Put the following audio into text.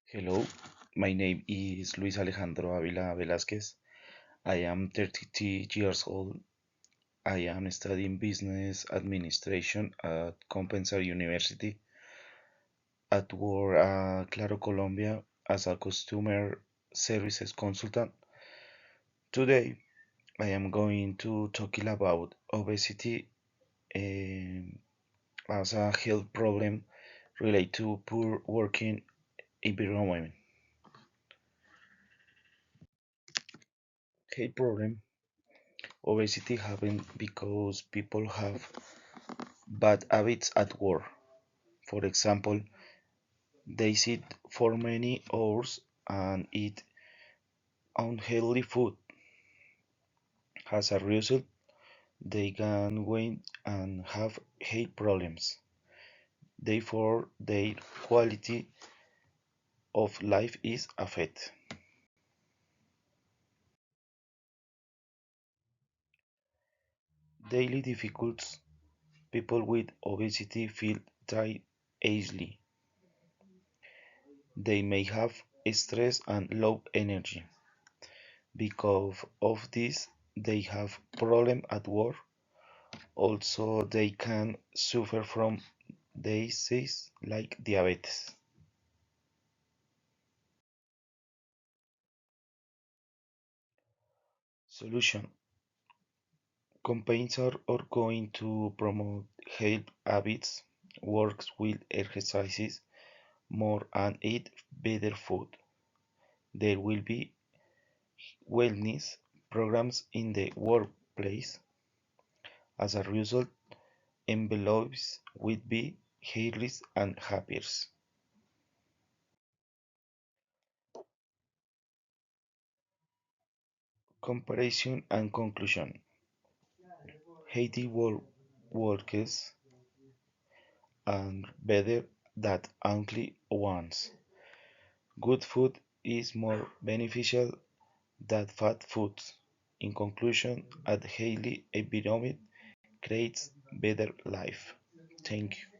Hello, my name is Luis Alejandro Avila Velázquez. I am 32 years old. I am studying business administration at Compensar University. At work at Claro Colombia as a customer services consultant. Today, I am going to talk about obesity um, as a health problem related to poor working environment. Health problem. Obesity happens because people have bad habits at work. For example, they sit for many hours and eat unhealthy food. As a result, they gain weight and have health problems. Therefore, their quality of life is affected. Daily difficulties. People with obesity feel tired easily. They may have stress and low energy. Because of this, they have problems at work. Also, they can suffer from diseases like diabetes. Solution. Campaigns are going to promote health habits, works with exercises more and eat better food. There will be wellness programs in the workplace. As a result, employees will be healthier and happier. Comparison and conclusion. Healthy workers are better than only ones. Good food is more beneficial than fat foods. In conclusion, a healthy environment creates better life. Thank you.